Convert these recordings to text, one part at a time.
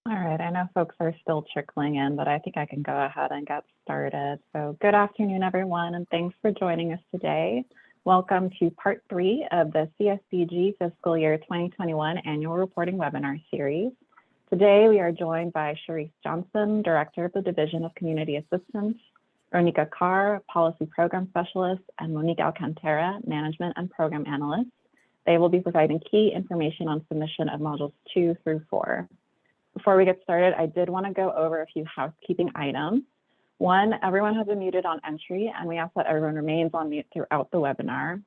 All right, I know folks are still trickling in, but I think I can go ahead and get started. So good afternoon, everyone, and thanks for joining us today. Welcome to part 3 of the CSBG Fiscal Year 2021 Annual Reporting Webinar Series. Today, we are joined by Sharice Johnson, Director of the Division of Community Assistance, Ronika Carr, Policy Program Specialist, and Monique Alcantara, Management and Program Analyst. They will be providing key information on submission of modules 2 through 4. Before we get started, I did want to go over a few housekeeping items. 1, everyone has been muted on entry, and we ask that everyone remains on mute throughout the webinar.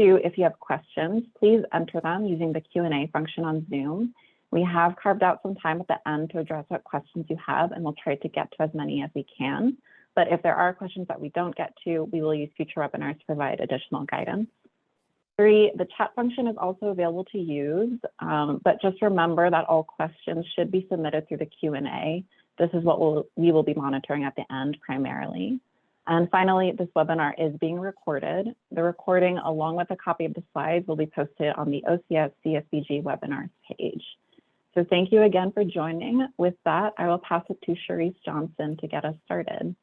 2, if you have questions, please enter them using the Q&A function on Zoom. We have carved out some time at the end to address what questions you have, and we'll try to get to as many as we can. But if there are questions that we don't get to, we will use future webinars to provide additional guidance. 3, the chat function is also available to use, but just remember that all questions should be submitted through the Q&A. This is what we will be monitoring at the end primarily. And finally, this webinar is being recorded. The recording, along with a copy of the slides, will be posted on the OCS CSBG webinars page. So thank you again for joining. With that, I will pass it to Sharice Johnson to get us started.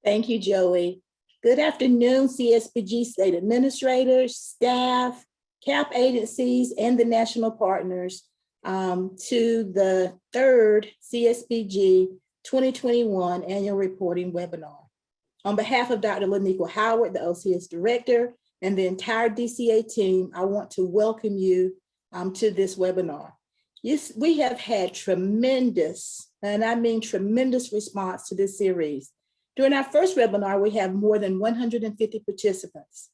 Thank you, Joey. Good afternoon, CSBG state administrators, staff, CAP agencies, and the national partners to the 3rd CSBG 2021 Annual Reporting Webinar. On behalf of Dr. Laniqua Howard, the OCS Director, and the entire DCA team, I want to welcome you to this webinar. Yes, we have had tremendous, and I mean tremendous response to this series. During our first webinar, we have more than 150 participants.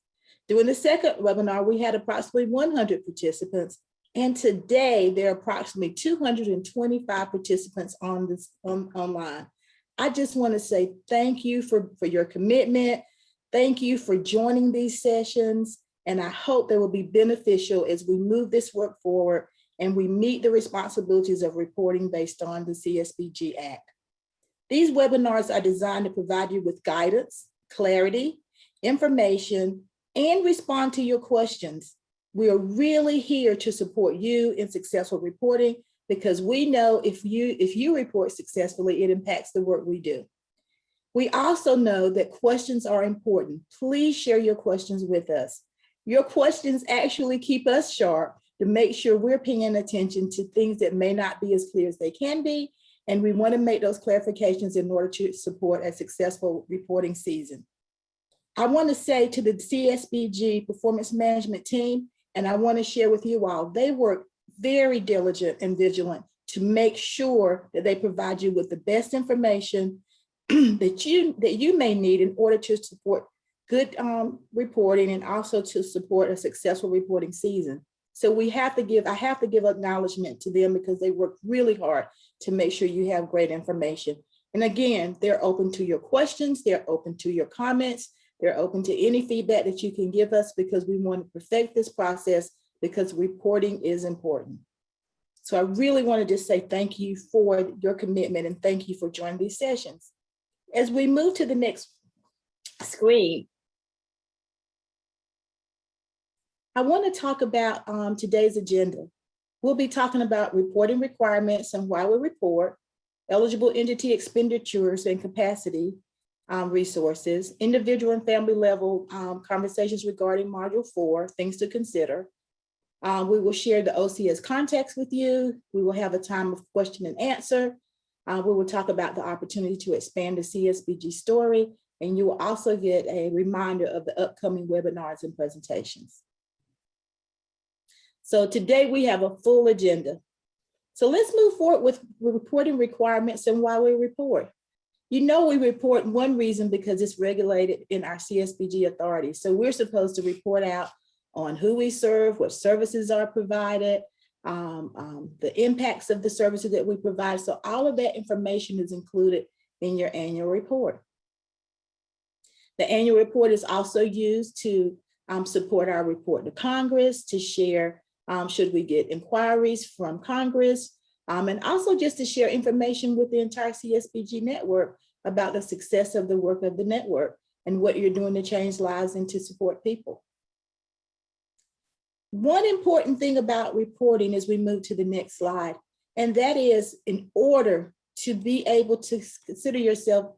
During the second webinar, we had approximately 100 participants. And today, there are approximately 225 participants online. I just want to say thank you for your commitment. Thank you for joining these sessions. And I hope they will be beneficial as we move this work forward and we meet the responsibilities of reporting based on the CSBG Act. These webinars are designed to provide you with guidance, clarity, information, and respond to your questions. We are really here to support you in successful reporting because we know if you report successfully, it impacts the work we do. We also know that questions are important. Please share your questions with us. Your questions actually keep us sharp to make sure we're paying attention to things that may not be as clear as they can be. And we want to make those clarifications in order to support a successful reporting season. I want to say to the CSBG Performance Management team, and I want to share with you all, they work very diligent and vigilant to make sure that they provide you with the best information that you may need in order to support good reporting and also to support a successful reporting season. So I have to give acknowledgement to them because they work really hard to make sure you have great information. And again, they're open to your questions, they're open to your comments, they're open to any feedback that you can give us because we want to perfect this process because reporting is important. So I really want to just say thank you for your commitment and thank you for joining these sessions. As we move to the next screen, I want to talk about today's agenda. We'll be talking about reporting requirements and why we report, eligible entity expenditures and capacity resources, individual and family level conversations regarding Module 4, things to consider. We will share the OCS context with you. We will have a time of question and answer. We will talk about the opportunity to expand the CSBG story, and you will also get a reminder of the upcoming webinars and presentations. So today we have a full agenda. So let's move forward with reporting requirements and why we report. You know, we report one reason because it's regulated in our CSBG authority. So we're supposed to report out on who we serve, what services are provided, the impacts of the services that we provide. So all of that information is included in your annual report. The annual report is also used to support our report to Congress, to share should we get inquiries from Congress, and also just to share information with the entire CSBG network about the success of the work of the network and what you're doing to change lives and to support people. One important thing about reporting as we move to the next slide, and that is in order to be able to consider yourself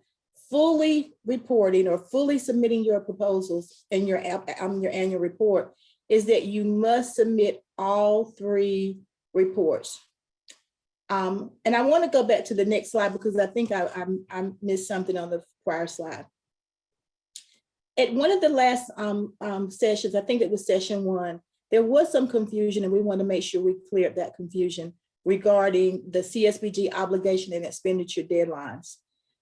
fully reporting or fully submitting your proposals in your annual report, is that you must submit all 3 reports. And I want to go back to the next slide because I think I missed something on the prior slide. At one of the last sessions, I think it was session 1, there was some confusion, and we want to make sure we clear up that confusion regarding the CSBG obligation and expenditure deadlines.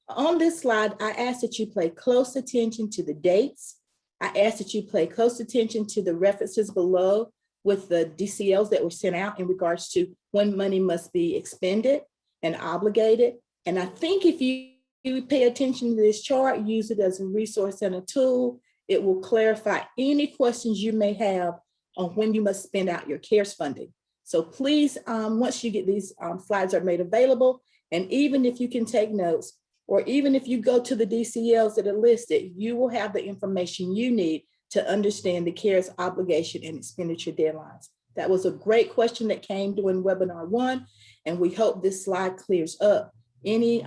On this slide, I ask that you pay close attention to the dates. I ask that you pay close attention to the references below with the DCLs that were sent out in regards to when money must be expended and obligated. And I think if you pay attention to this chart, use it as a resource and a tool, it will clarify any questions you may have on when you must spend out your CARES funding. So please, once you get these slides are made available, and even if you can take notes, or even if you go to the DCLs that are listed, you will have the information you need to understand the CARES obligation and expenditure deadlines. That was a great question that came during webinar 1, and we hope this slide clears up any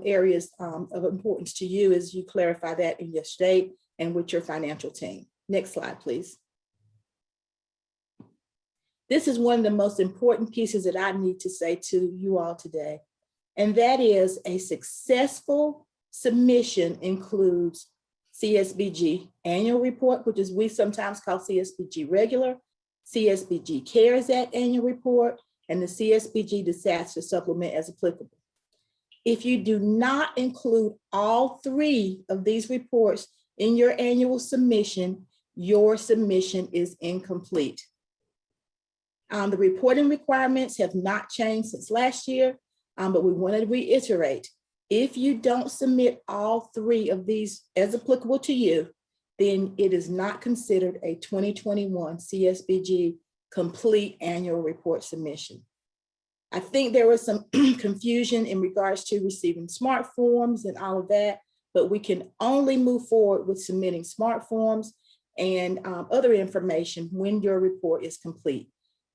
areas of importance to you as you clarify that in your state and with your financial team. Next slide, please. This is one of the most important pieces that I need to say to you all today, and that is a successful submission includes CSBG Annual Report, which is we sometimes call CSBG Regular, CSBG Cares Act Annual Report, and the CSBG Disaster Supplement as applicable. If you do not include all 3 of these reports in your annual submission, your submission is incomplete. The reporting requirements have not changed since last year, but we want to reiterate, if you don't submit all 3 of these as applicable to you, then it is not considered a 2021 CSBG complete annual report submission. I think there was some confusion in regards to receiving smart forms and all of that, but we can only move forward with submitting smart forms and other information when your report is complete.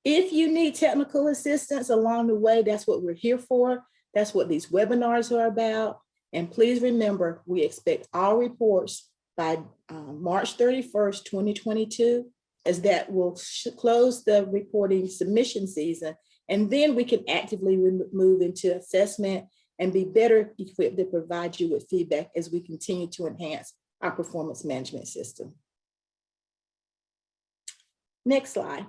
If you need technical assistance along the way, that's what we're here for. That's what these webinars are about. And please remember, we expect all reports by March 31st, 2022, as that will close the reporting submission season. And then we can actively move into assessment and be better equipped to provide you with feedback as we continue to enhance our performance management system. Next slide.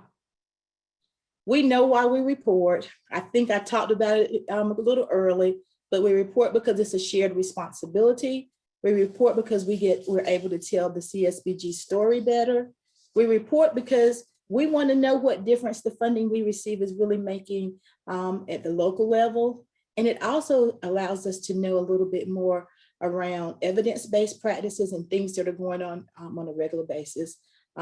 We know why we report. I think I talked about it a little early, but we report because it's a shared responsibility. We report because we're able to tell the CSBG story better. We report because we want to know what difference the funding we receive is really making at the local level. And it also allows us to know a little bit more around evidence-based practices and things that are going on a regular basis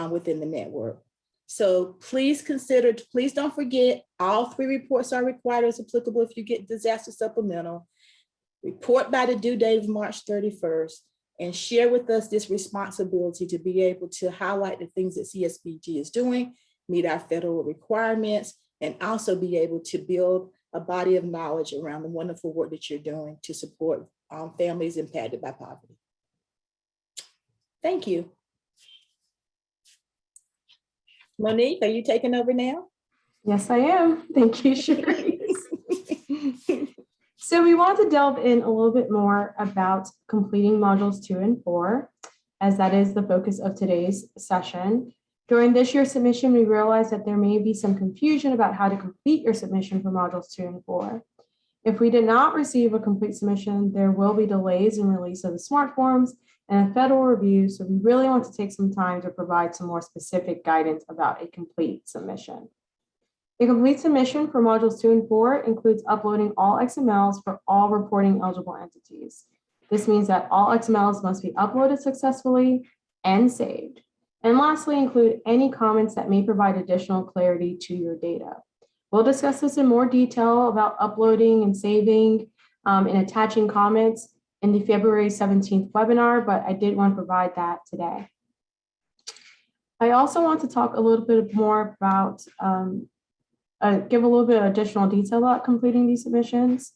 within the network. So please don't forget, all 3 reports are required as applicable if you get disaster supplemental. Report by the due date of March 31st and share with us this responsibility to be able to highlight the things that CSBG is doing, meet our federal requirements, and also be able to build a body of knowledge around the wonderful work that you're doing to support families impacted by poverty. Thank you. Monique, are you taking over now? Yes, I am. Thank you, Cherise. So we want to delve in a little bit more about completing modules 2 and 4, as that is the focus of today's session. During this year's submission, we realized that there may be some confusion about how to complete your submission for modules 2 and 4. If we did not receive a complete submission, there will be delays in release of the SMART forms and a federal review, so we really want to take some time to provide some more specific guidance about a complete submission. A complete submission for modules 2 and 4 includes uploading all XMLs for all reporting eligible entities. This means that all XMLs must be uploaded successfully and saved. And lastly, include any comments that may provide additional clarity to your data. We'll discuss this in more detail about uploading and saving and attaching comments in the February 17th webinar, but I did want to provide that today. I also want to talk a little bit more about, give a little bit of additional detail about completing these submissions.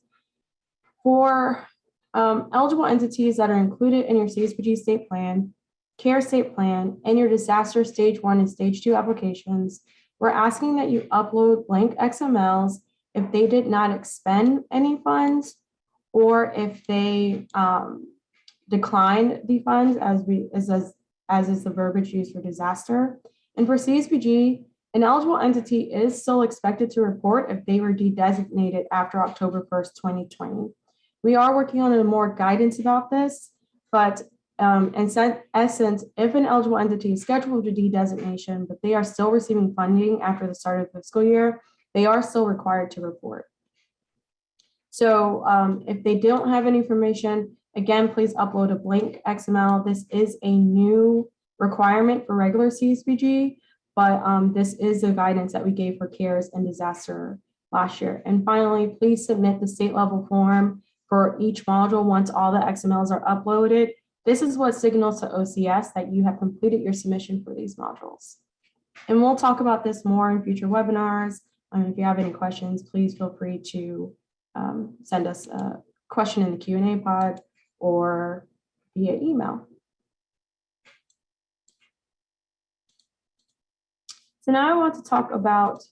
For eligible entities that are included in your CSBG state plan, CARE state plan, and your disaster stage 1 and stage 2 applications, we're asking that you upload blank XMLs if they did not expend any funds or if they declined the funds as is the verbiage used for disaster. And for CSBG, an eligible entity is still expected to report if they were de-designated after October 1st, 2020. We are working on more guidance about this, but in essence, if an eligible entity is scheduled for de-designation, but they are still receiving funding after the start of the fiscal year, they are still required to report. So if they don't have any information, again, please upload a blank XML. This is a new requirement for regular CSBG, but this is the guidance that we gave for CARES and disaster last year. And finally, please submit the state level form for each module once all the XMLs are uploaded. This is what signals to OCS that you have completed your submission for these modules. And we'll talk about this more in future webinars. If you have any questions, please feel free to send us a question in the Q&A pod or via email. So now I want to talk about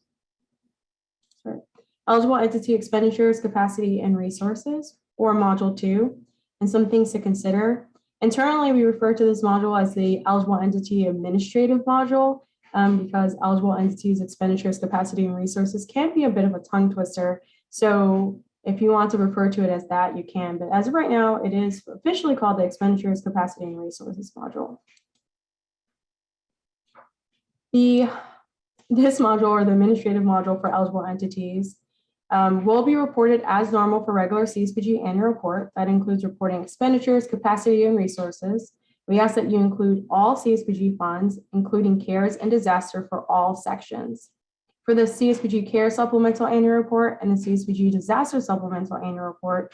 eligible entity expenditures, capacity, and resources, or Module 2, and some things to consider. Internally, we refer to this module as the eligible entity administrative module because eligible entities, expenditures, capacity, and resources can be a bit of a tongue twister. So if you want to refer to it as that, you can. But as of right now, it is officially called the expenditures, capacity, and resources module. This module, or the administrative module for eligible entities, will be reported as normal for regular CSBG annual report. That includes reporting expenditures, capacity, and resources. We ask that you include all CSBG funds, including CARES and disaster for all sections. For the CSBG Cares Supplemental Annual Report and the CSBG Disaster Supplemental Annual Report,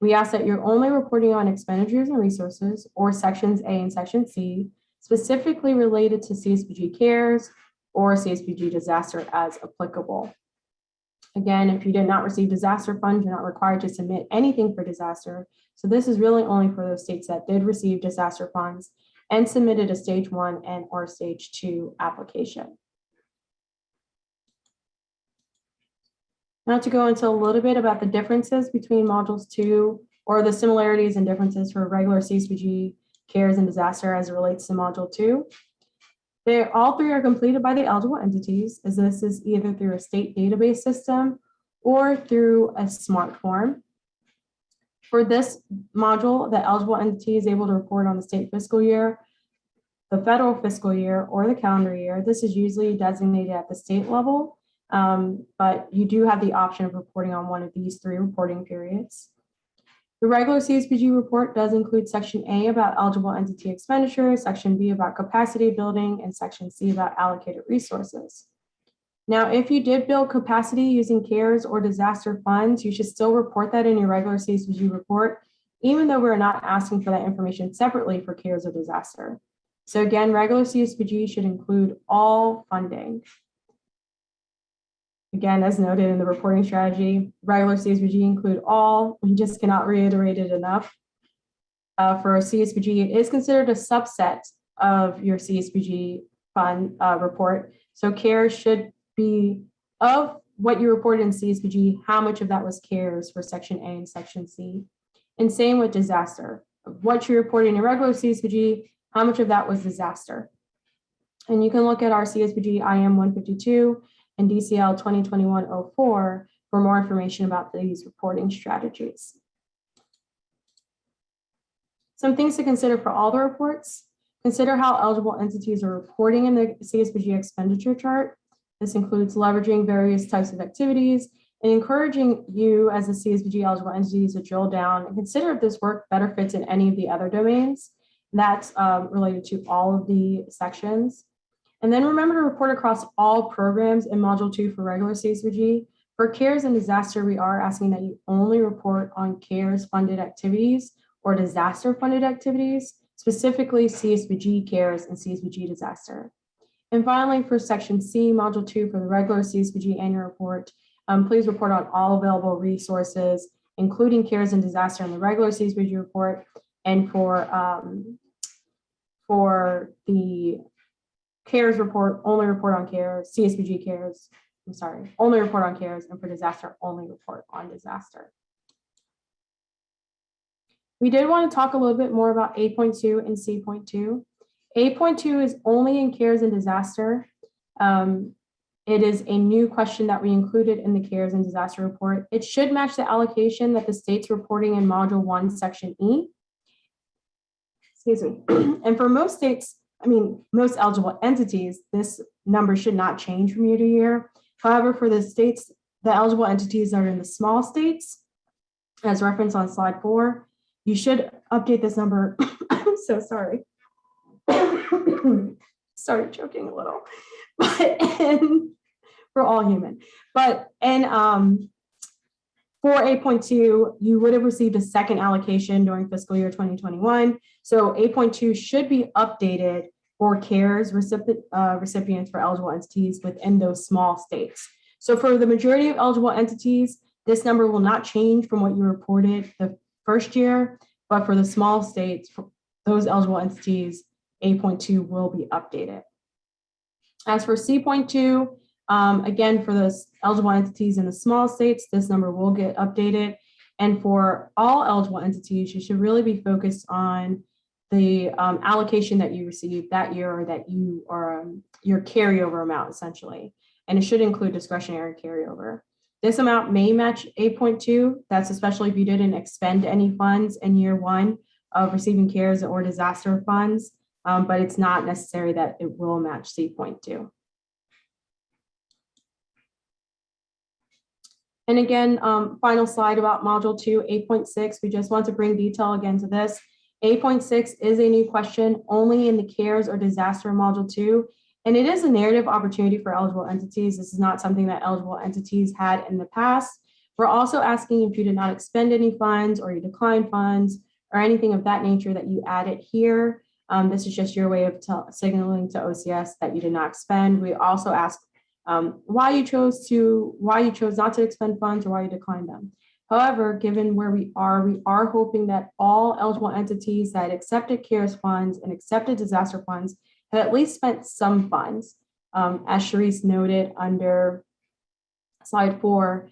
we ask that you're only reporting on expenditures and resources, or sections A and section C, specifically related to CSBG Cares or CSBG Disaster as applicable. Again, if you did not receive disaster funds, you're not required to submit anything for disaster. So this is really only for those states that did receive disaster funds and submitted a stage 1 and or stage 2 application. Now to go into a little bit about the differences between modules 2, or the similarities and differences for regular CSBG, CARES, and disaster as it relates to module 2. All three are completed by the eligible entities, as this is either through a state database system or through a smart form. For this module, the eligible entity is able to report on the state fiscal year, the federal fiscal year, or the calendar year. This is usually designated at the state level, but you do have the option of reporting on one of these 3 reporting periods. The regular CSBG report does include Section A about eligible entity expenditures, Section B about capacity building, and Section C about allocated resources. Now, if you did build capacity using CARES or disaster funds, you should still report that in your regular CSBG report, even though we're not asking for that information separately for CARES or disaster. So again, regular CSBG should include all funding. Again, as noted in the reporting strategy, regular CSBG include all. We just cannot reiterate it enough. For a CSBG, it is considered a subset of your CSBG fund report. So CARES should be of what you reported in CSBG, how much of that was CARES for Section A and Section C. And same with disaster. What you reported in your regular CSBG, how much of that was disaster. And you can look at our CSBG IM 152 and DCL 2021-04 for more information about these reporting strategies. Some things to consider for all the reports. Consider how eligible entities are reporting in the CSBG expenditure chart. This includes leveraging various types of activities and encouraging you as a CSBG eligible entities to drill down and consider if this work better fits in any of the other domains. That's related to all of the sections. And then remember to report across all programs in Module 2 for regular CSBG. For CARES and disaster, we are asking that you only report on CARES funded activities or disaster funded activities, specifically CSBG Cares and CSBG Disaster. And finally, for Section C, Module 2 for the regular CSBG annual report, please report on all available resources, including CARES and disaster in the regular CSBG report. And for the CARES report, only report on CARES, CSBG Cares, I'm sorry, only report on CARES, and for disaster, only report on disaster. We did want to talk a little bit more about 8.2 and C.2. 8.2 is only in CARES and disaster. It is a new question that we included in the CARES and disaster report. It should match the allocation that the state's reporting in Module 1, Section E. Excuse me. And for most states, most eligible entities, this number should not change from year to year. However, for the states, the eligible entities that are in the small states, as referenced on slide 4, you should update this number. I'm so sorry. Started choking a little, we're all human. But for 8.2, you would have received a second allocation during fiscal year 2021. So 8.2 should be updated for CARES recipients for eligible entities within those small states. So for the majority of eligible entities, this number will not change from what you reported the first year, but for the small states, for those eligible entities, 8.2 will be updated. As for C.2, again, for those eligible entities in the small states, this number will get updated. And for all eligible entities, you should really be focused on the allocation that you received that year, or that you are your carryover amount, essentially. And it should include discretionary carryover. This amount may match 8.2. That's especially if you didn't expend any funds in year 1 of receiving CARES or disaster funds, but it's not necessary that it will match C.2. And again, final slide about Module 2, 8.6. We just want to bring detail again to this. 8.6 is a new question only in the CARES or disaster Module 2. And it is a narrative opportunity for eligible entities. This is not something that eligible entities had in the past. We're also asking if you did not expend any funds or you declined funds or anything of that nature that you added here. This is just your way of signaling to OCS that you did not expend. We also ask why you chose not to expend funds or why you declined them. However, given where we are hoping that all eligible entities that accepted CARES funds and accepted disaster funds have at least spent some funds. As Sharice noted under slide 4,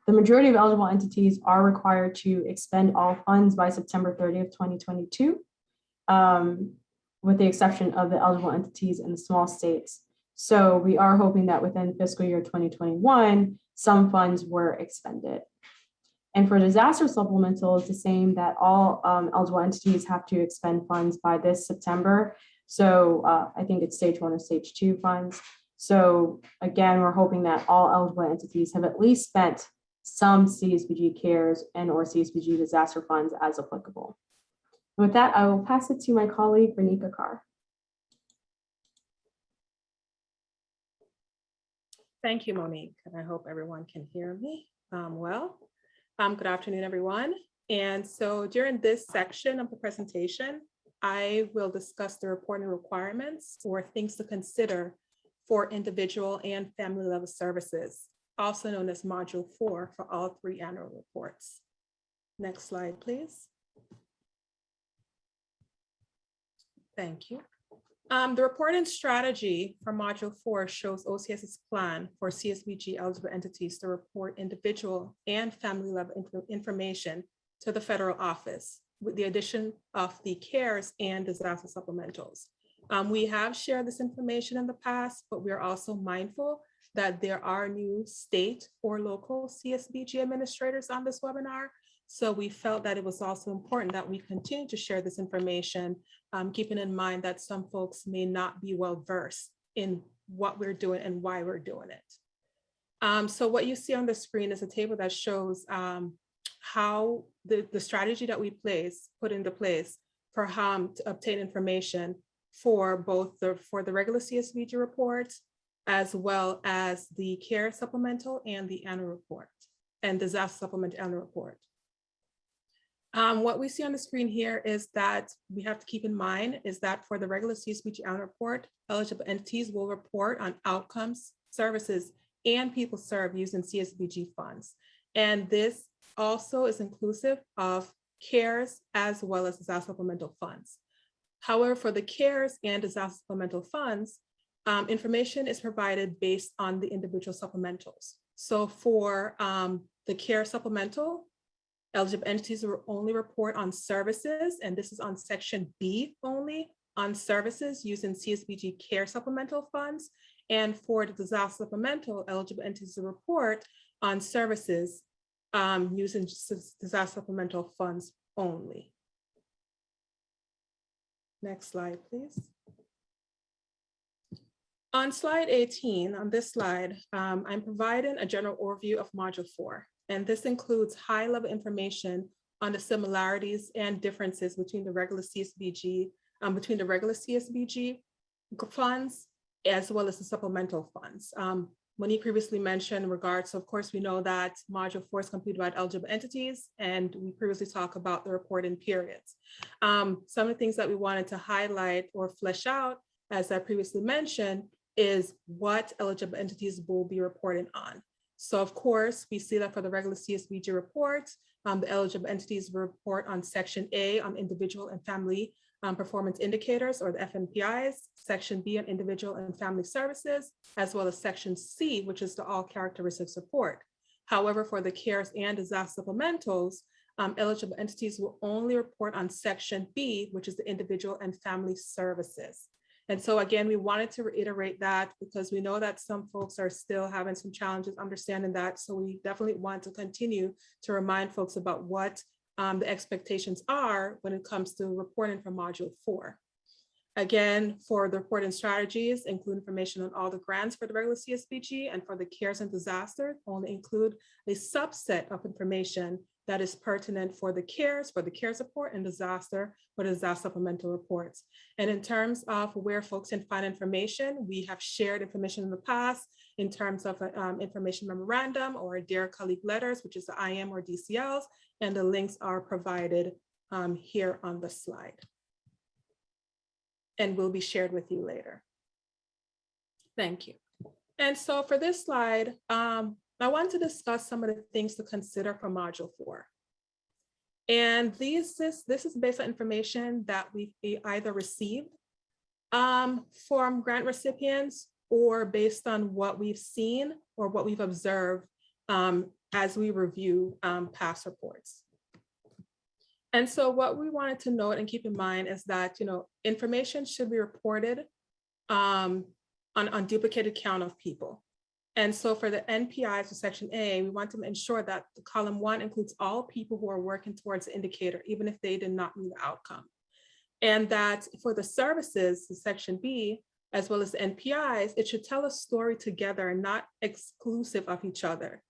the majority of eligible entities are required to expend all funds by September 30th, 2022, with the exception of the eligible entities in the small states. So we are hoping that within fiscal year 2021, some funds were expended. And for disaster supplemental, it's the same, that all eligible entities have to expend funds by this September. So I think it's stage 1 or stage 2 funds. So again, we're hoping that all eligible entities have at least spent some CSBG CARES and or CSBG disaster funds as applicable. And with that, I will pass it to my colleague, Renika Carr. Thank you, Monique, and I hope everyone can hear me well. Good afternoon, everyone. And so during this section of the presentation, I will discuss the reporting requirements or things to consider for individual and family level services, also known as Module 4 for all 3 annual reports. Next slide, please. Thank you. The reporting strategy for Module 4 shows OCS's plan for CSBG eligible entities to report individual and family level information to the federal office, with the addition of the CARES and disaster supplementals. We have shared this information in the past, but we are also mindful that there are new state or local CSBG administrators on this webinar. So we felt that it was also important that we continue to share this information, keeping in mind that some folks may not be well versed in what we're doing and why we're doing it. So what you see on the screen is a table that shows how the strategy that we put into place to obtain information for both the regular CSBG reports, as well as the CARE supplemental and the annual report and disaster supplemental annual report. What we see on the screen here is that we have to keep in mind is that for the regular CSBG annual report, eligible entities will report on outcomes, services, and people served using CSBG funds. And this also is inclusive of CARES as well as disaster supplemental funds. However, for the CARES and disaster supplemental funds, information is provided based on the individual supplementals. So for the CARE supplemental, eligible entities will only report on services, and this is on section B only, on services using CSBG CARE supplemental funds. And for the disaster supplemental, eligible entities will report on services using disaster supplemental funds only. Next slide, please. On slide 18, on this slide, I'm providing a general overview of Module 4. And this includes high-level information on the similarities and differences between the regular CSBG, funds, as well as the supplemental funds. Monique previously mentioned in regards, so of course, we know that Module 4 is completed by eligible entities, and we previously talked about the reporting periods. Some of the things that we wanted to highlight or flesh out, as I previously mentioned, is what eligible entities will be reporting on. So of course, we see that for the regular CSBG reports, the eligible entities report on Section A on individual and family performance indicators, or the FNPIs, Section B on individual and family services, as well as Section C, which is the all characteristics report. However, for the CARES and disaster supplementals, eligible entities will only report on Section B, which is the individual and family services. And so again, we wanted to reiterate that because we know that some folks are still having some challenges understanding that. So we definitely want to continue to remind folks about what the expectations are when it comes to reporting for Module 4. Again, for the reporting strategies, include information on all the grants for the regular CSBG, and for the CARES and disaster, only include a subset of information that is pertinent for the CARES report, and disaster for the disaster supplemental reports. And in terms of where folks can find information, we have shared information in the past in terms of information memorandum or Dear Colleague letters, which is the IM or DCLs, and the links are provided here on the slide and will be shared with you later. Thank you. And so for this slide, I want to discuss some of the things to consider for Module 4. And this is based on information that we've either received from grant recipients or based on what we've seen or what we've observed as we review past reports. And so what we wanted to note and keep in mind is that, information should be reported on duplicated count of people. And so for the NPIs for Section A, we want to ensure that the column 1 includes all people who are working towards the indicator, even if they did not meet the outcome. And that for the services, the Section B, as well as the NPIs, it should tell a story together and not exclusive of each other.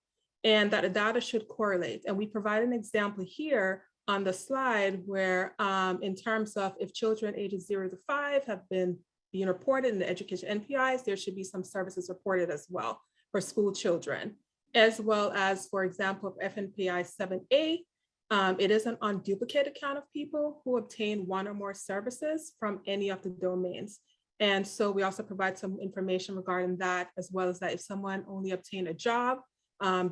And that the data should correlate. And we provide an example here on the slide where in terms of if children ages 0 to 5 have been being reported in the education NPIs, there should be some services reported as well for school children, as well as, for example, FNPI 7A, it is an unduplicated count of people who obtain one or more services from any of the domains. And so we also provide some information regarding that, as well as that if someone only obtained a job,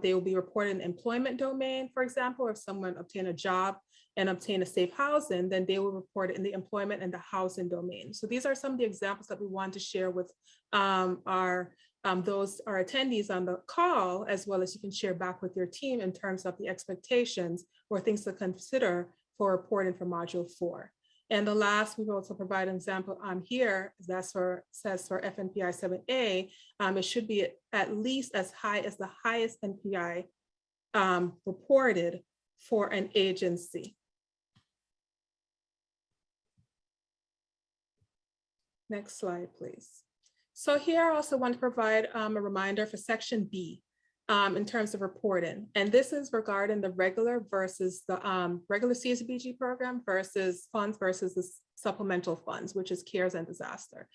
they will be reported in the employment domain, for example, or if someone obtained a job and obtain a safe housing, then they will report it in the employment and the housing domain. So these are some of the examples that we want to share with our attendees on the call, as well as you can share back with your team in terms of the expectations or things to consider for reporting for Module 4. And the last, we will also provide an example here, says for FNPI 7A, it should be at least as high as the highest NPI reported for an agency. Next slide, please. So here I also want to provide a reminder for Section B. in terms of reporting. And this is regarding the regular versus the regular CSBG program versus funds versus the supplemental funds, which is CARES and disaster.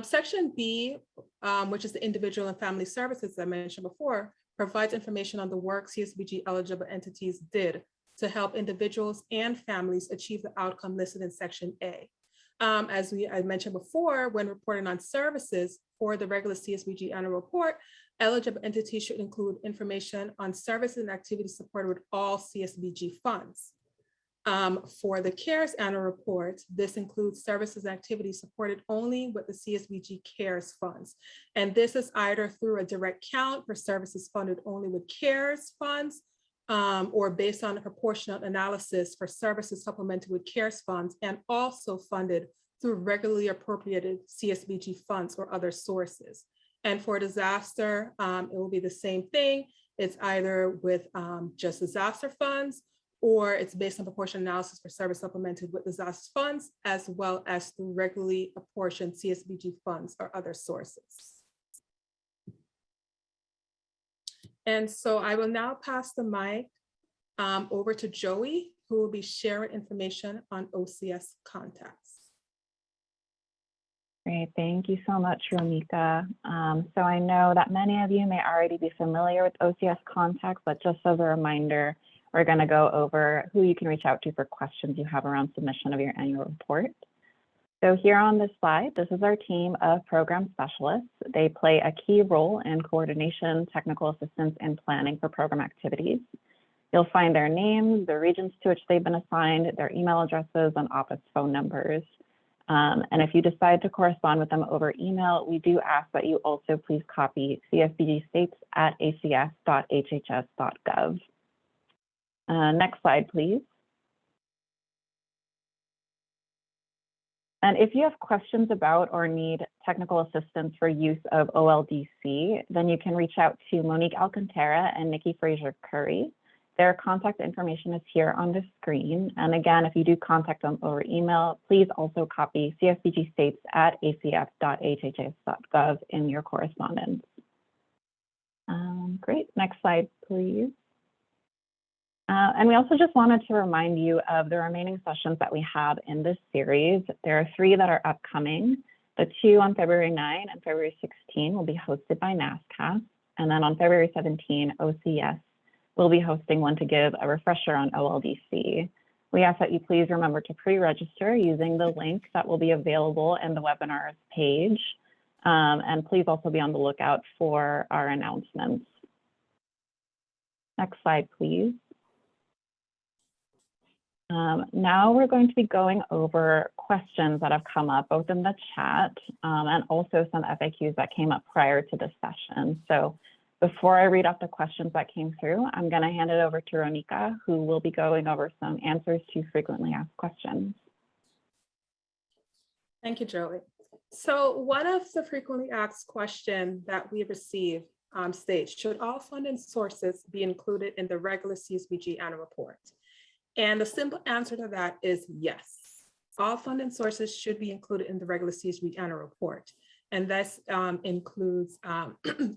Section B, which is the individual and family services I mentioned before, provides information on the work CSBG eligible entities did to help individuals and families achieve the outcome listed in Section A. As I mentioned before, when reporting on services for the regular CSBG annual report, eligible entities should include information on services and activities supported with all CSBG funds. For the CARES annual report, this includes services and activities supported only with the CSBG Cares funds. And this is either through a direct count for services funded only with CARES funds, or based on a proportional analysis for services supplemented with CARES funds and also funded through regularly appropriated CSBG funds or other sources. And for disaster, it will be the same thing. It's either with just disaster funds, or it's based on proportional analysis for service supplemented with disaster funds, as well as through regularly apportioned CSBG funds or other sources. And so I will now pass the mic over to Joey, who will be sharing information on OCS contacts. Great, thank you so much, Ronika. So I know that many of you may already be familiar with OCS contacts, but just as a reminder, we're going to go over who you can reach out to for questions you have around submission of your annual report. So here on this slide, this is our team of program specialists. They play a key role in coordination, technical assistance, and planning for program activities. You'll find their names, the regions to which they've been assigned, their email addresses, and office phone numbers. And if you decide to correspond with them over email, we do ask that you also please copy csbgstates@acs.hhs.gov. Next slide, please. And if you have questions about or need technical assistance for use of OLDC, then you can reach out to Monique Alcantara and Nikki Fraser-Curry. Their contact information is here on the screen. And again, if you do contact them over email, please also copy csbgstates@acf.hhs.gov in your correspondence. Great, next slide, please. And we also just wanted to remind you of the remaining sessions that we have in this series. There are 3 that are upcoming. The 2 on February 9 and February 16 will be hosted by NASCAS. And then on February 17, OCS will be hosting one to give a refresher on OLDC. We ask that you please remember to pre-register using the link that will be available in the webinars page. And please also be on the lookout for our announcements. Next slide, please. Now we're going to be going over questions that have come up both in the chat and also some FAQs that came up prior to this session. So before I read off the questions that came through, I'm going to hand it over to Ronika, who will be going over some answers to frequently asked questions. Thank you, Joey. So one of the frequently asked questions that we receive states, should all funding sources be included in the regular CSBG annual report? And the simple answer to that is yes. All funding sources should be included in the regular CSBG annual report. And this includes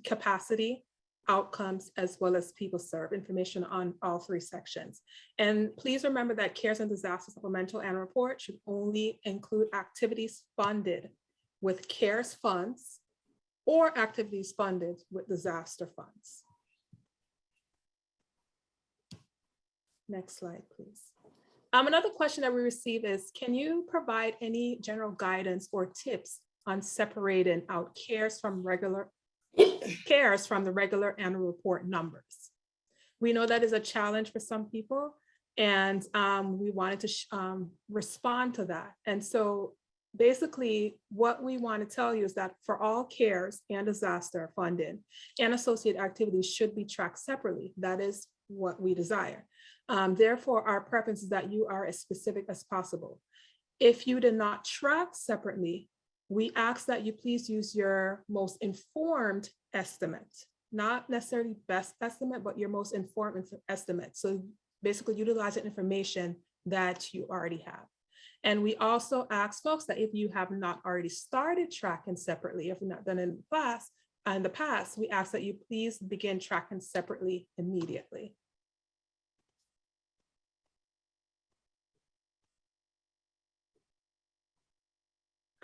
capacity, outcomes, as well as people served, information on all 3 sections. And please remember that CARES and Disaster Supplemental Annual Report should only include activities funded with CARES funds or activities funded with disaster funds. Next slide, please. Another question that we receive is, can you provide any general guidance or tips on separating out CARES from the regular annual report numbers? We know that is a challenge for some people, and we wanted to respond to that. And so basically what we want to tell you is that for all CARES and disaster funding and associated activities should be tracked separately. That is what we desire. Therefore, our preference is that you are as specific as possible. If you did not track separately, we ask that you please use your most informed estimate, not necessarily best estimate, but your most informed estimate. So basically utilizing information that you already have. And we also ask folks that if you have not already started tracking separately, if you've not done it in the past, in the past, we ask that you please begin tracking separately immediately.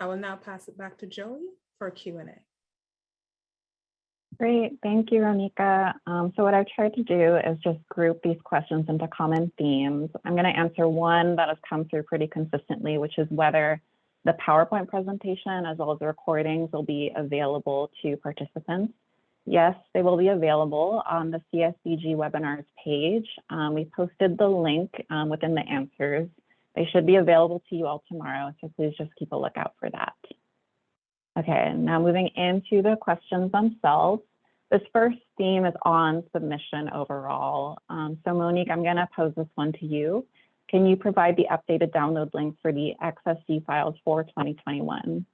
I will now pass it back to Joey for Q&A. Great, thank you, Ronika. So what I've tried to do is just group these questions into common themes. I'm going to answer one that has come through pretty consistently, which is whether the PowerPoint presentation as well as the recordings will be available to participants. Yes, they will be available on the CSBG webinars page. We posted the link within the answers. They should be available to you all tomorrow, so please just keep a lookout for that. Okay, now moving into the questions themselves. This first theme is on submission overall. So Monique, I'm gonna pose this one to you. Can you provide the updated download link for the XSD files for 2021?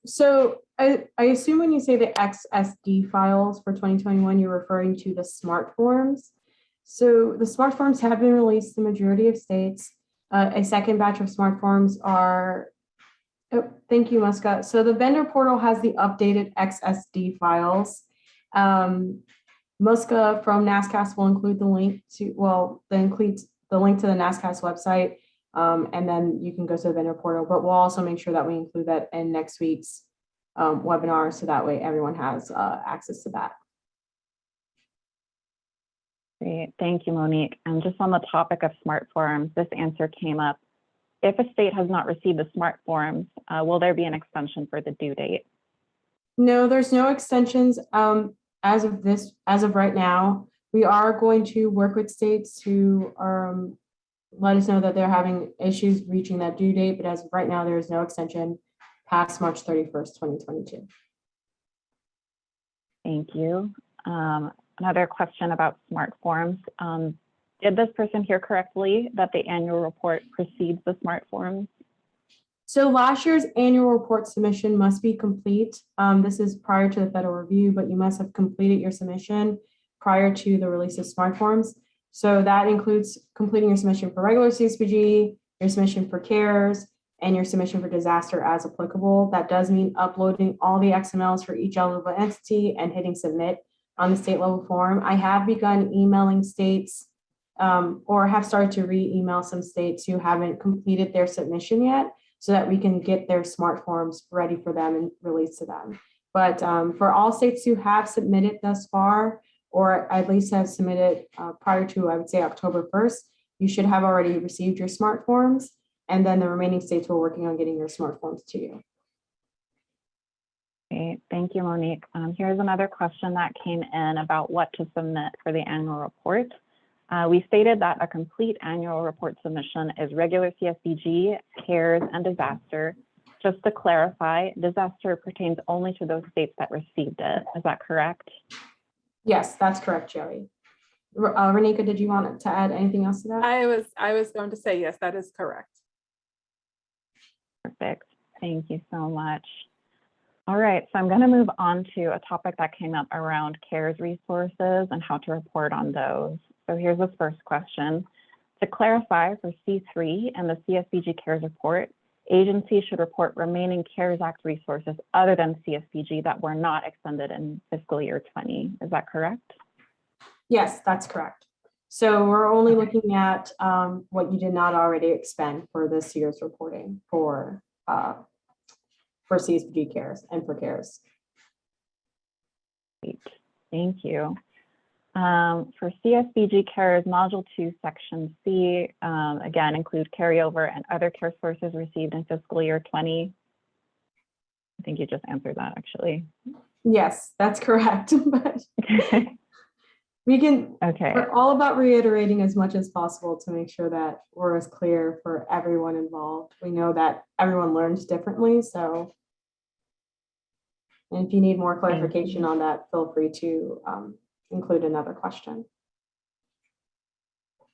So I assume when you say the XSD files for 2021, you're referring to the smart forms. So the smart forms have been released in the majority of states. A second batch of smart forms are, oh, thank you, Muska. So the vendor portal has the updated XSD files. Muska from NASCAS will include the link to, well, includes the link to the NASCAS website, and then you can go to the vendor portal, but we'll also make sure that we include that in next week's webinar, so that way everyone has access to that. Great, thank you, Monique. And just on the topic of smart forms, this answer came up. If a state has not received the smart forms, will there be an extension for the due date? No, there's no extensions. As of right now, we are going to work with states who let us know that they're having issues reaching that due date, but as of right now, there is no extension past March 31st, 2022. Thank you. Another question about smart forms. Did this person hear correctly that the annual report precedes the smart forms? So last year's annual report submission must be complete. This is prior to the federal review, but you must have completed your submission prior to the release of smart forms. So that includes completing your submission for regular CSBG, your submission for CARES, and your submission for disaster as applicable. That does mean uploading all the XMLs for each eligible entity and hitting submit on the state level form. I have begun emailing states or have started to re-email some states who haven't completed their submission yet, so that we can get their smart forms ready for them and released to them. But for all states who have submitted thus far, or at least have submitted prior to, I would say, October 1st, you should have already received your smart forms. And then the remaining states were working on getting your smart forms to you. Great, thank you, Monique. Here's another question that came in about what to submit for the annual report. We stated that a complete annual report submission is regular CSBG, CARES, and disaster. Just to clarify, disaster pertains only to those states that received it. Is that correct? Yes, that's correct, Joey. Ronika, did you want to add anything else to that? I was going to say, yes, that is correct. Perfect. Thank you so much. All right, so I'm going to move on to a topic that came up around CARES resources and how to report on those. So here's this first question. To clarify, for C3 and the CSBG CARES report, agencies should report remaining CARES Act resources other than CSBG that were not expended in fiscal year 20. Is that correct? Yes, that's correct. So we're only looking at what you did not already expend for this year's reporting for CSBG CARES and for CARES. Great, thank you. For CSBG CARES Module 2, Section C, again, include carryover and other care sources received in fiscal year 20. I think you just answered that, actually. Yes, that's correct. But we can, we're all about reiterating as much as possible to make sure that we're as clear for everyone involved. We know that everyone learns differently, so and if you need more clarification on that, feel free to include another question.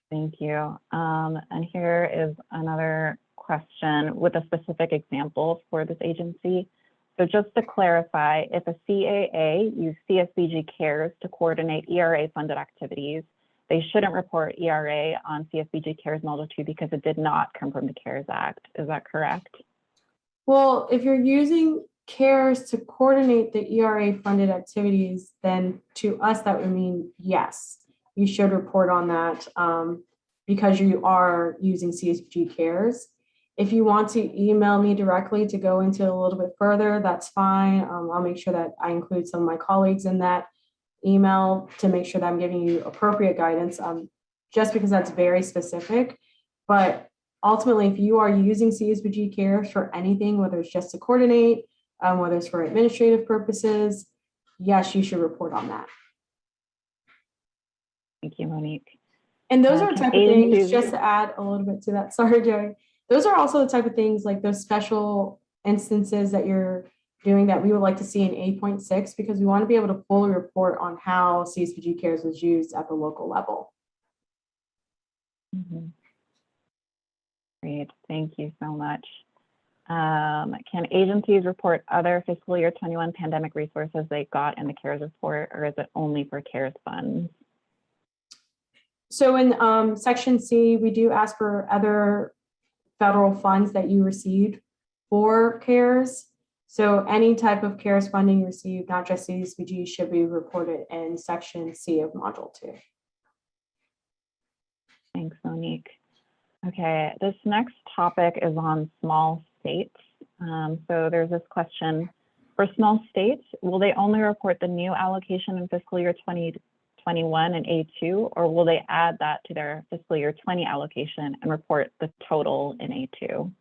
Thank you. And here is another question with a specific example for this agency. So just to clarify, if a CAA used CSBG CARES to coordinate ERA funded activities, they shouldn't report ERA on CSBG CARES Module 2 because it did not come from the CARES Act. Is that correct? Well, if you're using CARES to coordinate the ERA funded activities, then to us, that would mean, yes, you should report on that because you are using CSBG Cares. If you want to email me directly to go into a little bit further, that's fine. I'll make sure that I include some of my colleagues in that email to make sure that I'm giving you appropriate guidance, just because that's very specific. But ultimately, if you are using CSBG Cares for anything, whether it's just to coordinate, whether it's for administrative purposes, yes, you should report on that. Thank you, Monique. And those are the type of things, agencies- just to add a little bit to that, sorry, Joey. Those are also the type of things, like those special instances that you're doing that we would like to see in 8.6, because we want to be able to fully report on how CSBG Cares was used at the local level. Mhm. Great, thank you so much. Can agencies report other fiscal year 21 pandemic resources they got in the CARES report, or is it only for CARES funds? So in section C, we do ask for other federal funds that you received for CARES. So any type of CARES funding received, not just CSBG, should be reported in section C of module 2. Thanks, Monique. Okay, this next topic is on small states. So there's this question, for small states, will they only report the new allocation in fiscal year 2021 and A2, or will they add that to their fiscal year 20 allocation and report the total in A2?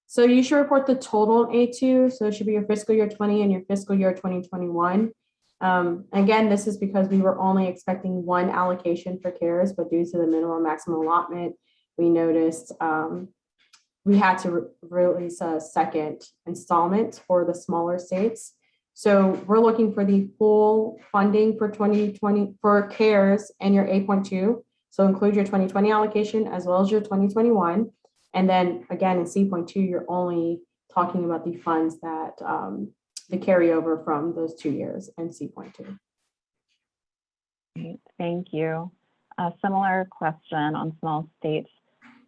So you should report the total in A2. So it should be your fiscal year 20 and your fiscal year 2021. Again, this is because we were only expecting one allocation for CARES, but due to the minimum maximum allotment, we noticed we had to release a second installment for the smaller states. So we're looking for the full funding for 2020 for CARES and your 8.2. So include your 2020 allocation as well as your 2021. And then again, in C.2, you're only talking about the funds that the carryover from those 2 years in C.2. Great, thank you. A similar question on small states.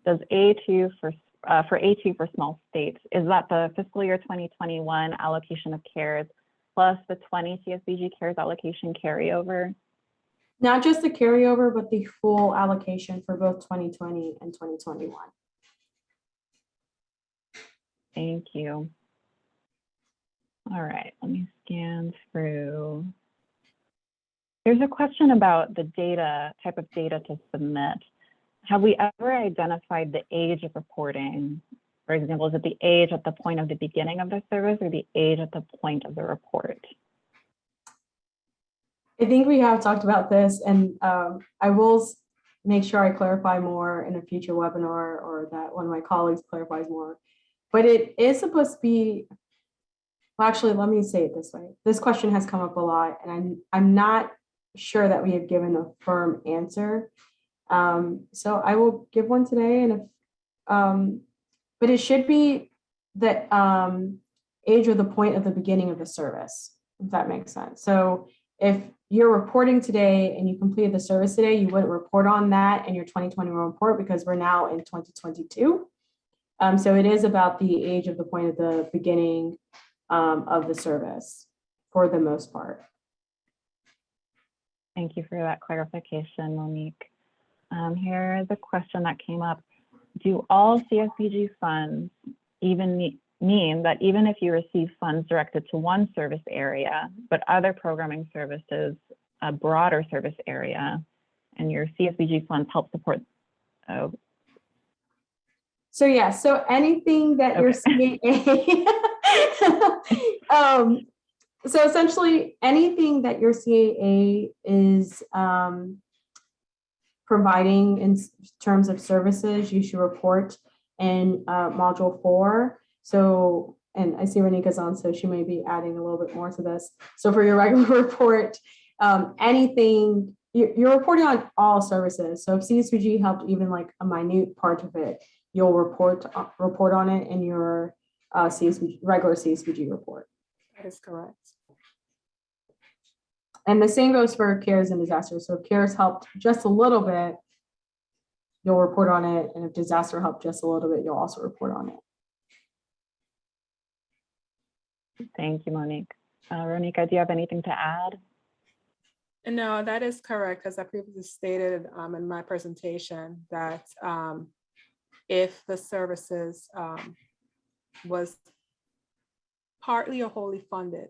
Does A2 for A2 for small states, is that the fiscal year 2021 allocation of CARES plus the 20 CSBG CARES allocation carryover? Not just the carryover, but the full allocation for both 2020 and 2021. Thank you. All right, let me scan through. There's a question about the data, type of data to submit. Have we ever identified the age of reporting? For example, is it the age at the point of the beginning of the service or the age at the point of the report? I think we have talked about this, and I will make sure I clarify more in a future webinar, or that one of my colleagues clarifies more. But it is supposed to be, well, actually, let me say it this way. This question has come up a lot, and I'm not sure that we have given a firm answer. So I will give one today, and if, but it should be the age or the point of the beginning of the service, if that makes sense. So if you're reporting today and you completed the service today, you wouldn't report on that in your 2021 report because we're now in 2022. So it is about the age of the point of the beginning of the service for the most part. Thank you for that clarification, Monique. Here is a question that came up. Do all CSBG funds even mean that even if you receive funds directed to one service area, but other programming services, a broader service area, and your CSBG funds help support? So yeah, so anything that your CAA, so essentially anything that your CAA is providing in terms of services, you should report in module 4. So, and I see Renika's on, so she may be adding a little bit more to this. So for your regular report, anything, you're reporting on all services. So if CSBG helped even like a minute part of it, you'll report on it in your regular CSBG report. That is correct. And the same goes for CARES and disaster. So if CARES helped just a little bit, you'll report on it. And if disaster helped just a little bit, you'll also report on it. Thank you, Monique. Ronika, do you have anything to add? No, that is correct, as I previously stated in my presentation, that if the services was partly or wholly funded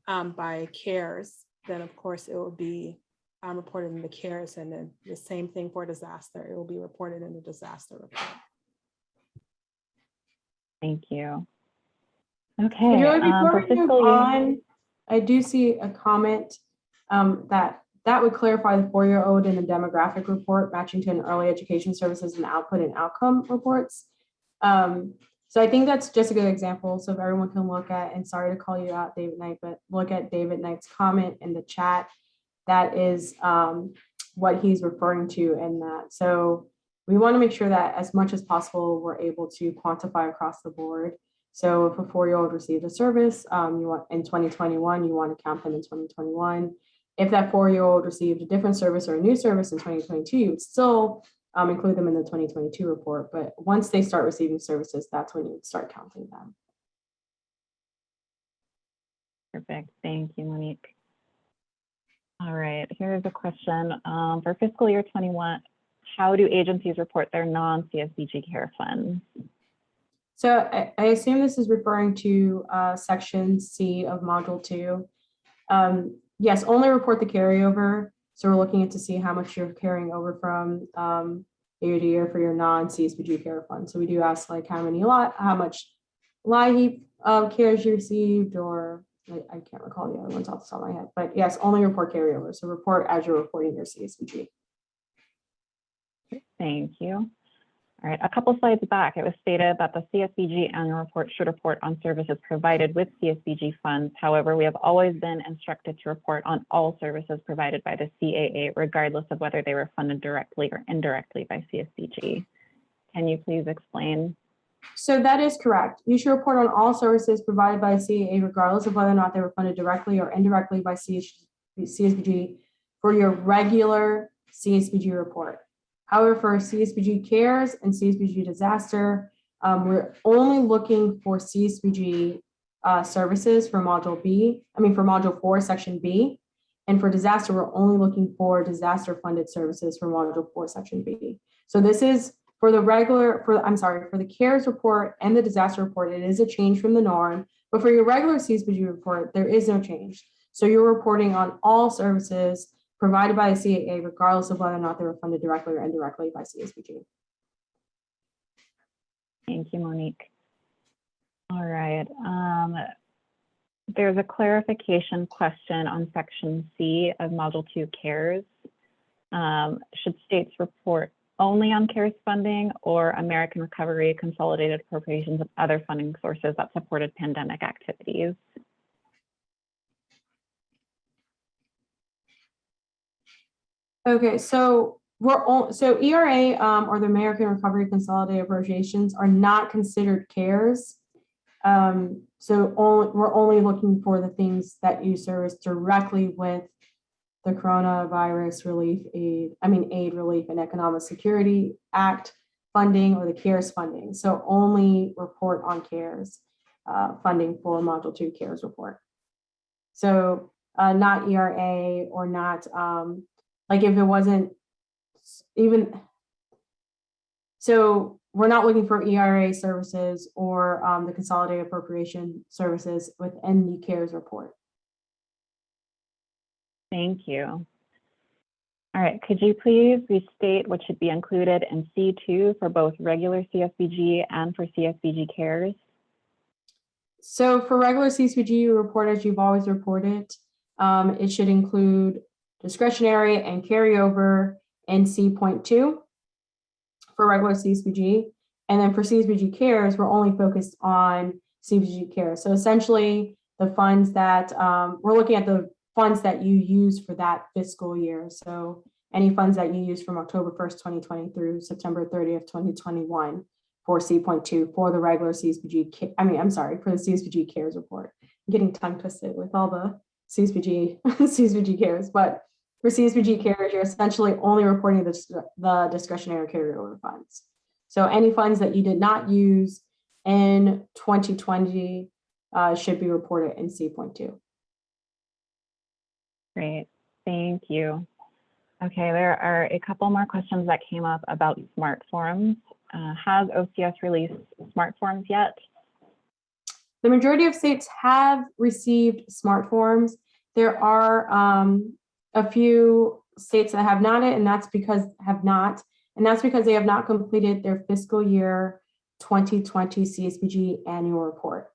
by CARES, then of course it will be reported in the CARES, and then the same thing for disaster. It will be reported in the disaster report. Thank you. Okay. Joey, before for we move fiscal year, on, I do see a comment that would clarify the 4-year-old in the demographic report matching to an early education services and output and outcome reports. So I think that's just a good example. So if everyone can look at, and sorry to call you out, David Knight, but look at David Knight's comment in the chat. That is what he's referring to in that. So we want to make sure that as much as possible, we're able to quantify across the board. So if a 4-year-old received a service, you want in 2021, you want to count them in 2021. If that 4-year-old received a different service or a new service in 2022, you would still include them in the 2022 report. But once they start receiving services, that's when you would start counting them. perfect. Thank you, Monique. All right, here's a question. For fiscal year 21, how do agencies report their non-CSBG care funds? So I assume this is referring to section C of module 2. Yes, only report the carryover. So we're looking at to see how much you're carrying over from year to year for your non-CSBG care fund. So we do ask like how much LIHEAP cares you received, or I can't recall the other ones off the top of my head, but yes, only report carryover. So report as you're reporting your CSBG. Thank you. All right, a couple slides back, it was stated that the CSBG annual report should report on services provided with CSBG funds. However, we have always been instructed to report on all services provided by the CAA, regardless of whether they were funded directly or indirectly by CSBG. Can you please explain? So that is correct. You should report on all services provided by CAA, regardless of whether or not they were funded directly or indirectly by CSBG for your regular CSBG report. However, for CSBG Cares and CSBG Disaster, we're only looking for CSBG services for for Module 4, Section B. And for Disaster, we're only looking for disaster funded services for Module 4, Section B. So this is for the for the Cares report and the Disaster report, it is a change from the norm. But for your regular CSBG report, there is no change. So you're reporting on all services provided by the CAA, regardless of whether or not they were funded directly or indirectly by CSBG. Thank you, Monique. All right. There's a clarification question on Section C of Module 2 CARES. Should states report only on CARES funding or American Recovery Consolidated Appropriations of other funding sources that supported pandemic activities? Okay, so ERA or the American Recovery Consolidated Appropriations are not considered CARES. We're only looking for the things that you service directly with the Coronavirus Aid, Relief and Economic Security Act funding or the CARES funding. So only report on CARES funding for Module 2 CARES report. So not ERA or not like if it wasn't even, so we're not looking for ERA services or the Consolidated Appropriation Services within the CARES report. Thank you. All right, could you please restate what should be included in C2 for both regular CSBG and for CSBG Cares? So for regular CSBG, you report as you've always reported. It should include discretionary and carryover in C.2 for regular CSBG. And then for CSBG Cares, we're only focused on CSBG Cares. So essentially the funds that we're looking at the funds that you use for that fiscal year. So any funds that you use from October 1st, 2020 through September 30th, 2021 for C.2 for the regular CSBG, for the CSBG Cares report. I'm getting tongue twisted with all the CSBG Cares, but for CSBG Cares, you're essentially only reporting the discretionary carryover funds. So any funds that you did not use in 2020 should be reported in C.2. Great, thank you. Okay, there are a couple more questions that came up about smart forms. Has OCS released smart forms yet? The majority of states have received smart forms. There are a few states that have not, and that's because they have not completed their fiscal year 2020 CSBG annual report.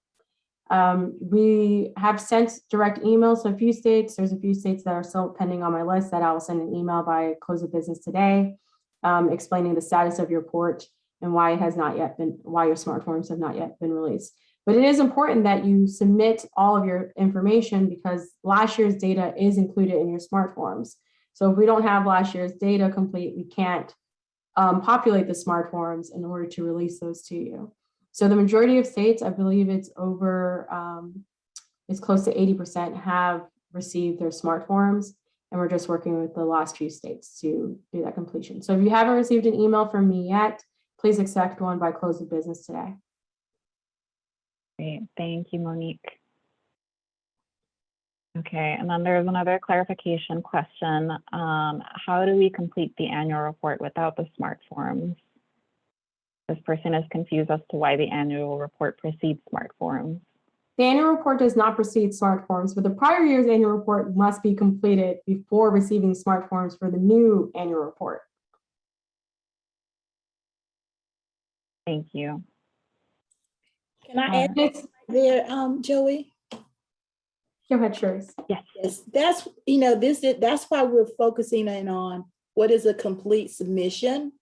We have sent direct emails to a few states. There's a few states that are still pending on my list that I will send an email by close of business today, explaining the status of your report and why your smart forms have not yet been released. But it is important that you submit all of your information because last year's data is included in your smart forms. So if we don't have last year's data complete, we can't populate the smart forms in order to release those to you. So the majority of states, I believe it's close to 80% have received their smart forms, and we're just working with the last few states to do that completion. So if you haven't received an email from me yet, please expect one by close of business today. Great, thank you, Monique. Okay, and then there's another clarification question. How do we complete the annual report without the smart forms? This person is confused as to why the annual report precedes smart forms. The annual report does not precede smart forms, but the prior year's annual report must be completed before receiving smart forms for the new annual report. Thank you. Can I add there, Joey? Go ahead, Sharice. Yes, that's why we're focusing in on what is a complete submission.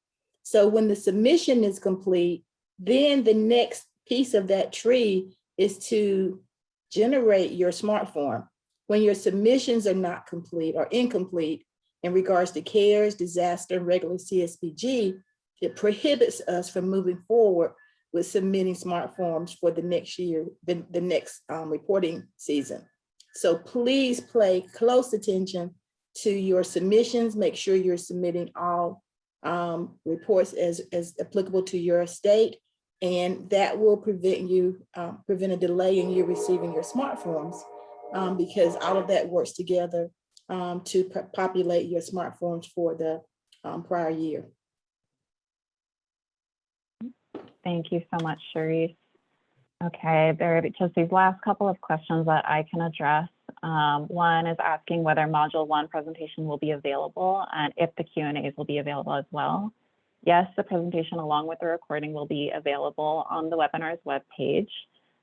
So when the submission is complete, then the next piece of that tree is to generate your smart form. When your submissions are not complete or incomplete in regards to CARES, disaster, and regular CSBG, it prohibits us from moving forward with submitting smart forms for the next year, the next reporting season. So please pay close attention to your submissions. Make sure you're submitting all reports as applicable to your state, and that will prevent a delay in you receiving your smart forms, because all of that works together to populate your smart forms for the prior year. Thank you so much, Sharice. Okay, there are just these last couple of questions that I can address. One is asking whether Module 1 presentation will be available and if the Q&As will be available as well. Yes, the presentation along with the recording will be available on the webinar's webpage.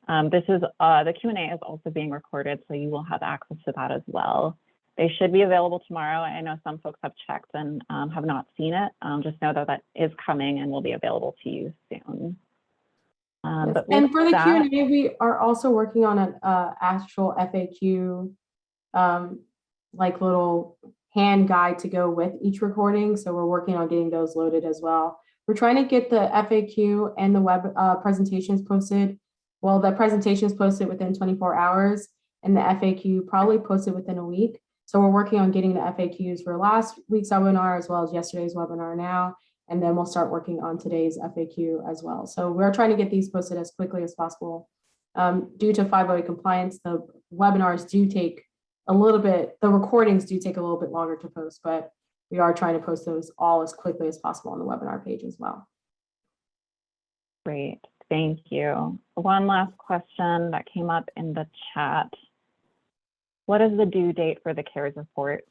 The Q&A is also being recorded, so you will have access to that as well. They should be available tomorrow. I know some folks have checked and have not seen it. Just know that that is coming and will be available to you soon. Yes. And for the Q&A, we are also working on an actual FAQ, like little hand guide to go with each recording. So we're working on getting those loaded as well. We're trying to get the FAQ and the web presentations posted. Well, the presentations posted within 24 hours and the FAQ probably posted within a week. So we're working on getting the FAQs for last week's webinar as well as yesterday's webinar now. And then we'll start working on today's FAQ as well. So we're trying to get these posted as quickly as possible. Due to 508 compliance, the webinars do take a little bit, the recordings do take a little bit longer to post, but we are trying to post those all as quickly as possible on the webinar page as well. Great, thank you. One last question that came up in the chat. What is the due date for the CARES report?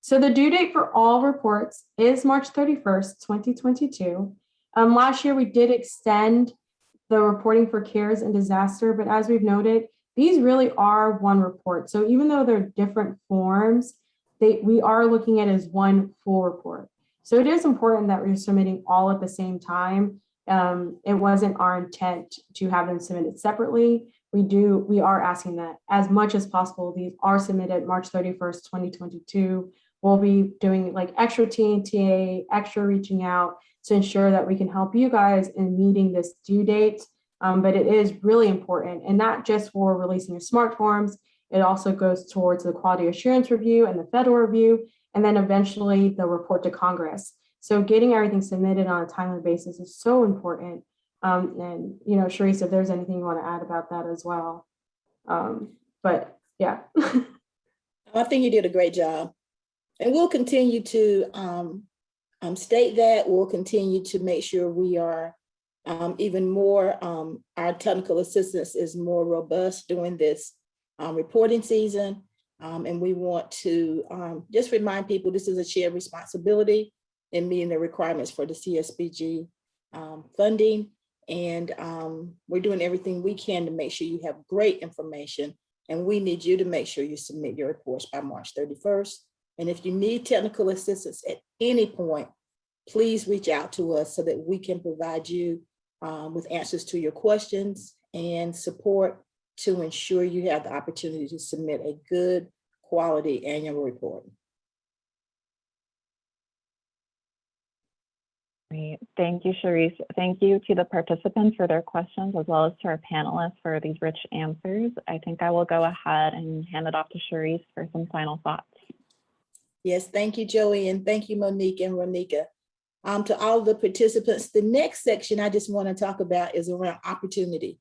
So the due date for all reports is March 31st, 2022. Last year we did extend the reporting for CARES and disaster, but as we've noted, these really are one report. So even though they're different forms, we are looking at it as one full report. So it is important that we're submitting all at the same time. It wasn't our intent to have them submitted separately. We are asking that as much as possible, these are submitted March 31st, 2022. We'll be doing like extra TNTA, extra reaching out to ensure that we can help you guys in meeting this due date. But it is really important, and not just for releasing your smart forms, it also goes towards the quality assurance review and the federal review, and then eventually the report to Congress. So getting everything submitted on a timely basis is so important And, Sharice, if there's anything you want to add about that as well. But yeah. I think you did a great job. And we'll continue to state that. We'll continue to make sure we are even more, our technical assistance is more robust during this reporting season. And we want to just remind people this is a shared responsibility in meeting the requirements for the CSBG funding. And we're doing everything we can to make sure you have great information. And we need you to make sure you submit your reports by March 31st. And if you need technical assistance at any point, please reach out to us so that we can provide you with answers to your questions and support to ensure you have the opportunity to submit a good quality annual report. Great. Thank you, Sharice. Thank you to the participants for their questions, as well as to our panelists for these rich answers. I think I will go ahead and hand it off to Sharice for some final thoughts. Yes, thank you, Joey, and thank you, Monique and Ronika. To all the participants, the next section I just want to talk about is around opportunity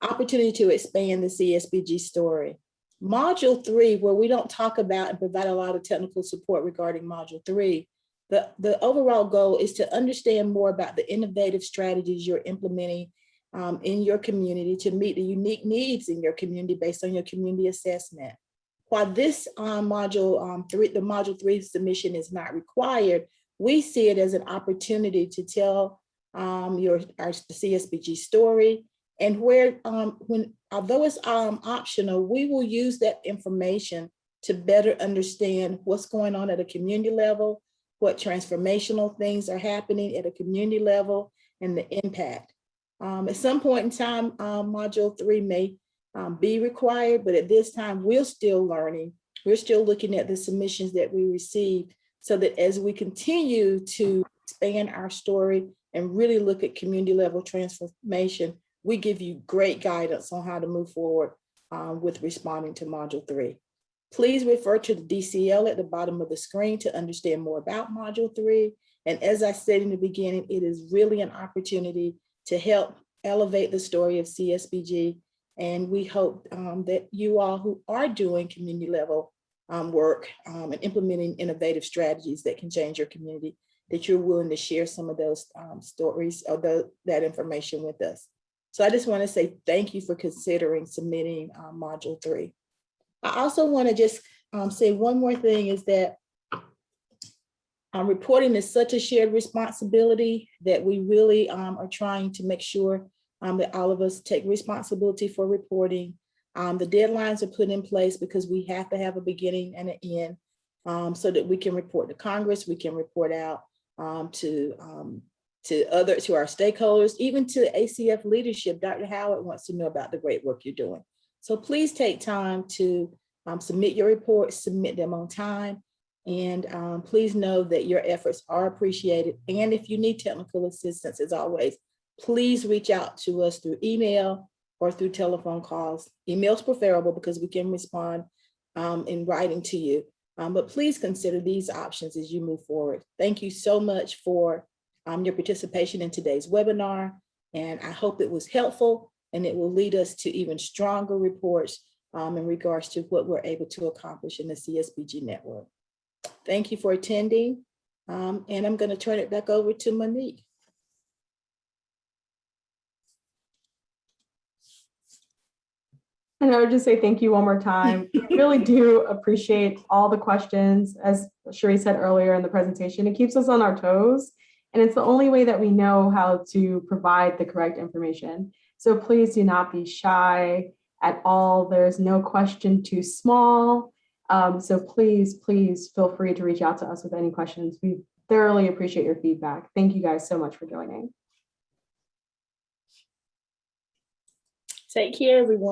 to expand the CSBG story. Module 3, where we don't talk about and provide a lot of technical support regarding Module 3, the overall goal is to understand more about the innovative strategies you're implementing in your community to meet the unique needs in your community based on your community assessment. While this Module 3, the Module 3 submission is not required, we see it as an opportunity to tell our CSBG story, and although it's optional, we will use that information to better understand what's going on at a community level, what transformational things are happening at a community level, and the impact. At some point in time, Module 3 may be required, but at this time, we're still learning. We're still looking at the submissions that we received so that as we continue to expand our story and really look at community level transformation, we give you great guidance on how to move forward with responding to Module 3. Please refer to the DCL at the bottom of the screen to understand more about Module 3. And as I said in the beginning, it is really an opportunity to help elevate the story of CSBG. And we hope that you all who are doing community level work and implementing innovative strategies that can change your community, that you're willing to share some of those stories or that information with us. So I just want to say thank you for considering submitting Module 3. I also want to just say one more thing is that reporting is such a shared responsibility that we really are trying to make sure that all of us take responsibility for reporting. The deadlines are put in place because we have to have a beginning and an end so that we can report to Congress, we can report out to our stakeholders, even to ACF leadership. Dr. Howard wants to know about the great work you're doing. So please take time to submit your reports, submit them on time, and please know that your efforts are appreciated. And if you need technical assistance, as always, please reach out to us through email or through telephone calls. Email's preferable because we can respond in writing to you. But please consider these options as you move forward. Thank you so much for your participation in today's webinar. And I hope it was helpful and it will lead us to even stronger reports in regards to what we're able to accomplish in the CSBG network. Thank you for attending. And I'm going to turn it back over to Monique. And I would just say thank you one more time. We really do appreciate all the questions. As Sheree said earlier in the presentation, it keeps us on our toes. And it's the only way that we know how to provide the correct information. So please do not be shy at all. There's no question too small. So please feel free to reach out to us with any questions. We thoroughly appreciate your feedback. Thank you guys so much for joining. Take care, everyone.